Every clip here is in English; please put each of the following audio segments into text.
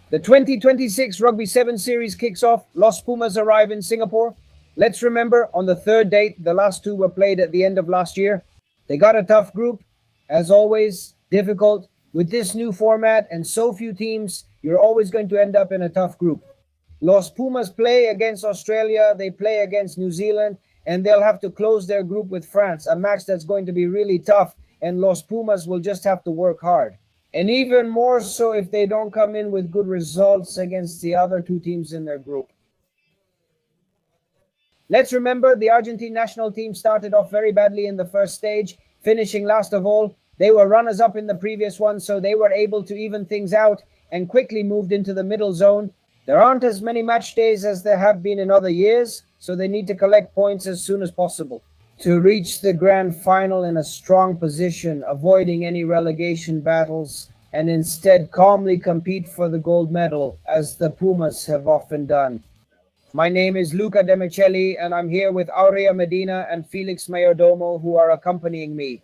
The 2026 Rugby 7 Series kicks off. Los Pumas arrive in Singapore. Let's remember, on the third date, the last two were played at the end of last year. They got a tough group. As always, difficult. With this new format and so few teams, you're always going to end up in a tough group. Los Pumas play against Australia, they play against New Zealand, and they'll have to close their group with France, a match that's going to be really tough, and Los Pumas will just have to work hard. And even more so if they don't come in with good results against the other two teams in their group. Let's remember the Argentine national team started off very badly in the first stage, finishing last of all. They were runners-up in the previous one, so they were able to even things out and quickly moved into the middle zone. There aren't as many match days as there have been in other years, so they need to collect points as soon as possible to reach the grand final in a strong position, avoiding any relegation battles, and instead calmly compete for the gold medal, as the Pumas have often done. My name is Luca Demicelli, and I'm here with Aurea Medina and Felix Mayordomo, who are accompanying me.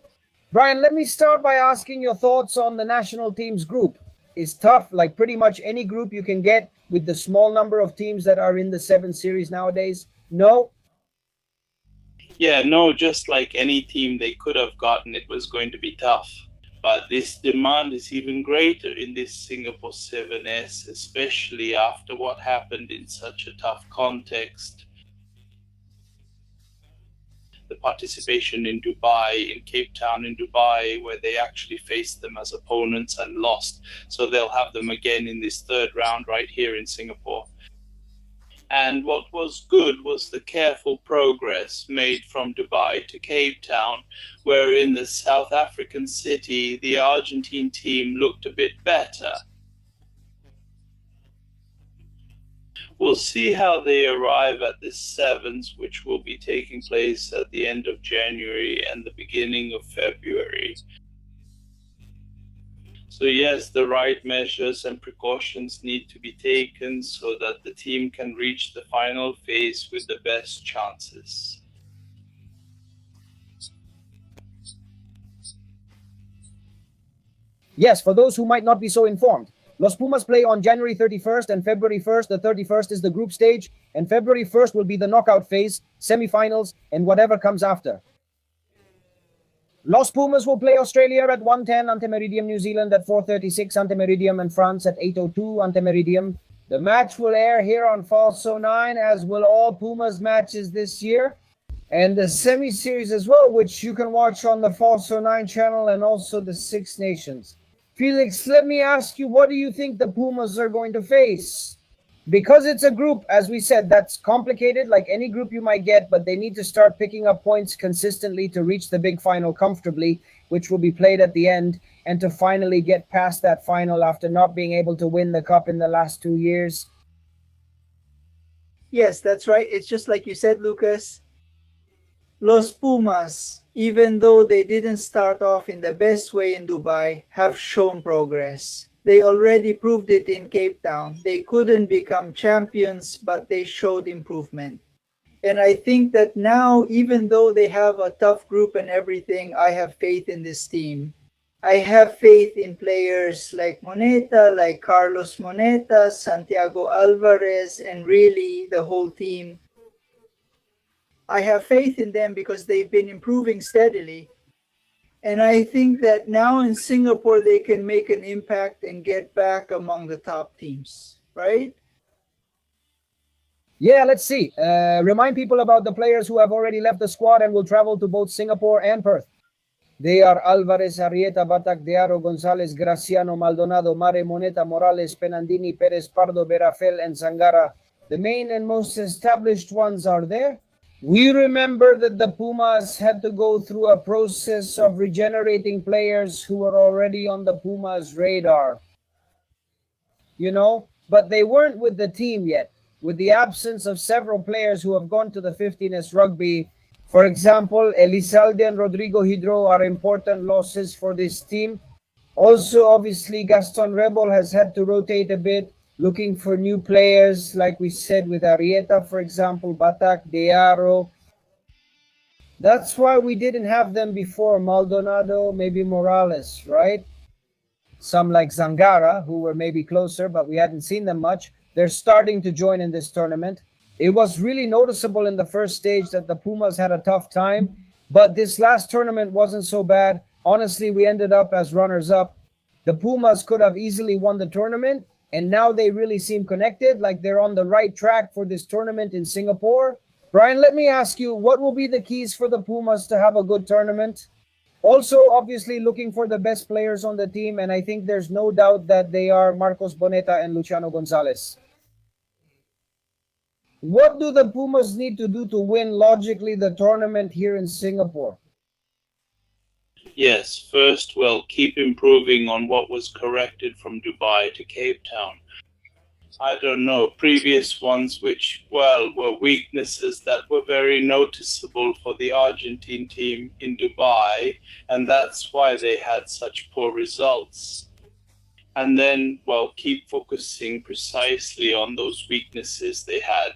Brian, let me start by asking your thoughts on the national team's group. It's tough, like pretty much any group you can get with the small number of teams that are in the 7 Series nowadays. No? Yeah, no, just like any team they could have gotten, it was going to be tough. But this demand is even greater in this Singapore 7S, especially after what happened in such a tough context. The participation in Dubai, in Cape Town in Dubai, where they actually faced them as opponents and lost. So they'll have them again in this third round right here in Singapore. And what was good was the careful progress made from Dubai to Cape Town, where in the South African city, the Argentine team looked a bit better. We'll see how they arrive at the sevens, which will be taking place at the end of January and the beginning of February. So yes, the right measures and precautions need to be taken so that the team can reach the final phase with the best chances. Yes, for those who might not be so informed, Los Pumas play on January 31st and February 1st. The 31st is the group stage, and February 1st will be the knockout phase, semifinals, and whatever comes after. Los Pumas will play Australia at 1:10 ante Meridium, New Zealand at 4:36 ante Meridium, and France at 8:02 ante Meridium. The match will air here on Falso 9, as will all Pumas matches this year, and the semi-series as well, which you can watch on the Falso 9 channel and also the Six Nations. Felix, let me ask you, what do you think the Pumas are going to face? Because it's a group, as we said, that's complicated, like any group you might get, but they need to start picking up points consistently to reach the big final comfortably, which will be played at the end, and to finally get past that final after not being able to win the cup in the last 2 years. Yes, that's right. It's just like you said, Lucas. Los Pumas, even though they didn't start off in the best way in Dubai, have shown progress. They already proved it in Cape Town. They couldn't become champions, but they showed improvement. And I think that now, even though they have a tough group and everything, I have faith in this team. I have faith in players like Moneta, like Carlos Moneta, Santiago Alvarez, and really the whole team. I have faith in them because they've been improving steadily. And I think that now in Singapore, they can make an impact and get back among the top teams, right? Yeah, let's see. Remind people about the players who have already left the squad and will travel to both Singapore and Perth. They are Alvarez, Arrieta, Batac, Dearo, Gonzalez, Graciano, Maldonado, Mare, Moneta, Morales, Penandini, Perez, Pardo, Berafel, and Sangara. The main and most established ones are there. We remember that the Pumas had to go through a process of regenerating players who were already on the Pumas' radar. But they weren't with the team yet, with the absence of several players who have gone to the 15S Rugby. For example, Elizalde and Rodrigo Hidro are important losses for this team. Also, obviously, Gaston Rebol has had to rotate a bit, looking for new players, like we said with Arrieta, for example, Batac, Dearo. That's why we didn't have them before, Maldonado, maybe Morales, right? some like Zangara, who were maybe closer, but we hadn't seen them much. They're starting to join in this tournament. It was really noticeable in the first stage that the Pumas had a tough time, but this last tournament wasn't so bad. Honestly, we ended up as runners-up. The Pumas could have easily won the tournament, and now they really seem connected, like they're on the right track for this tournament in Singapore. Brian, let me ask you, what will be the keys for the Pumas to have a good tournament? Also, obviously, looking for the best players on the team, and I think there's no doubt that they are Marcos Boneta and Luciano Gonzalez. What do the Pumas need to do to win logically the tournament here in Singapore? Yes, first, well, keep improving on what was corrected from Dubai to Cape Town. I don't know, previous ones which, well, were weaknesses that were very noticeable for the Argentine team in Dubai, and that's why they had such poor results. And then, well, keep focusing precisely on those weaknesses they had.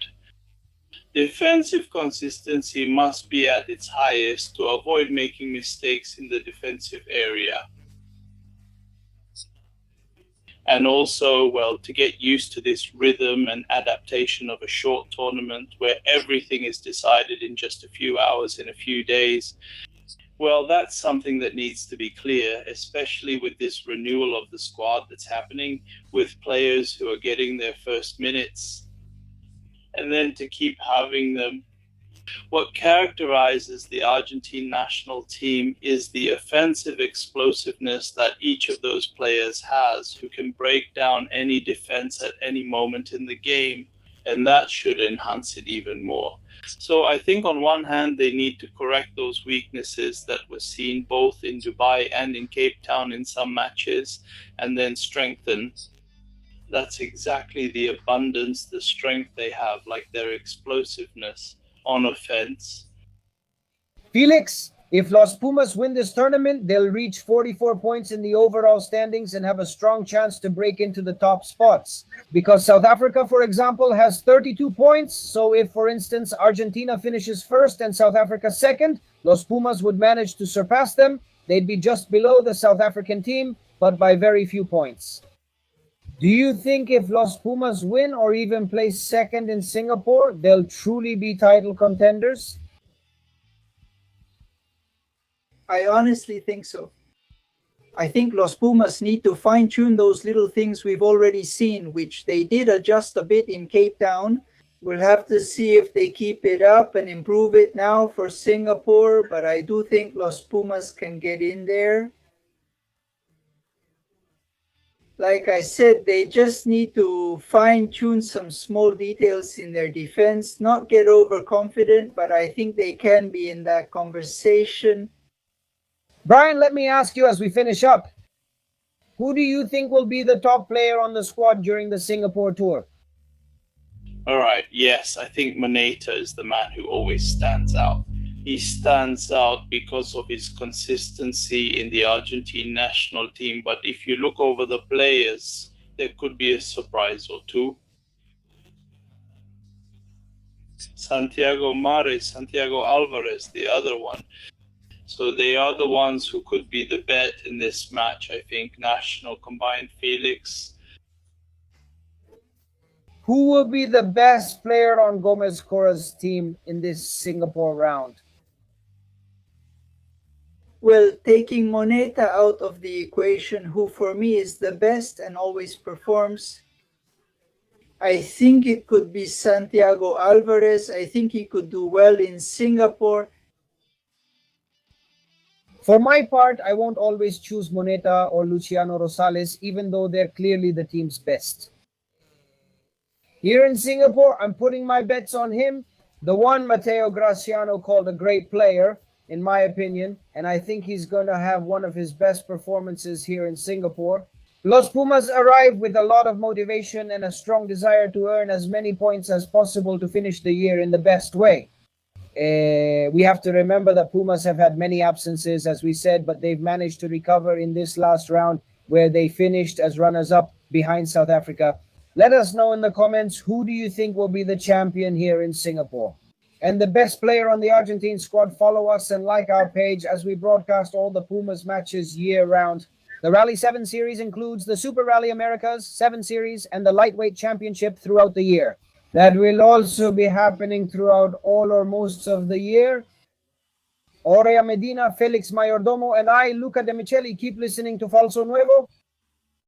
Defensive consistency must be at its highest to avoid making mistakes in the defensive area. And also, well, to get used to this rhythm and adaptation of a short tournament where everything is decided in just a few hours, in a few days. Well, that's something that needs to be clear, especially with this renewal of the squad that's happening, with players who are getting their first minutes. And then to keep having them. What characterizes the Argentine national team is the offensive explosiveness that each of those players has, who can break down any defense at any moment in the game, and that should enhance it even more. So I think on one hand, they need to correct those weaknesses that were seen both in Dubai and in Cape Town in some matches, and then strengthen. That's exactly the abundance, the strength they have, like their explosiveness on offense. Felix, if Los Pumas win this tournament, they'll reach 44 points in the overall standings and have a strong chance to break into the top spots. Because South Africa, for example, has 32 points. So if, for instance, Argentina finishes first and South Africa second, Los Pumas would manage to surpass them. They'd be just below the South African team, but by very few points. Do you think if Los Pumas win or even place second in Singapore, they'll truly be title contenders? I honestly think so. I think Los Pumas need to fine-tune those little things we've already seen, which they did adjust a bit in Cape Town. We'll have to see if they keep it up and improve it now for Singapore, but I do think Los Pumas can get in there. Like I said, they just need to fine-tune some small details in their defense, not get overconfident, but I think they can be in that conversation. Brian, let me ask you as we finish up, who do you think will be the top player on the squad during the Singapore tour? All right, yes, I think Moneta is the man who always stands out. He stands out because of his consistency in the Argentine national team. But if you look over the players, there could be a surprise or two. Santiago Mares, Santiago Alvarez, the other one. So they are the ones who could be the bet in this match, I think. National combined Felix. Who will be the best player on Gomez Cora's team in this Singapore round? Well, taking Moneta out of the equation, who for me is the best and always performs, I think it could be Santiago Alvarez. I think he could do well in Singapore. For my part, I won't always choose Moneta or Luciano Rosales, even though they're clearly the team's best. Here in Singapore, I'm putting my bets on him, the one Mateo Graciano called a great player, in my opinion, and I think he's going to have one of his best performances here in Singapore. Los Pumas arrive with a lot of motivation and a strong desire to earn as many points as possible to finish the year in the best way. We have to remember that Pumas have had many absences, as we said, but they've managed to recover in this last round where they finished as runners-up behind South Africa. Let us know in the comments, who do you think will be the champion here in Singapore? And the best player on the Argentine squad, follow us and like our page as we broadcast all the Pumas matches year-round. The Rally 7 Series includes the Super Rally Americas 7 Series and the Lightweight Championship throughout the year. That will also be happening throughout all or most of the year. Aurea Medina, Felix Mayordomo, and I, Luca De Micheli, keep listening to Falso Nuevo.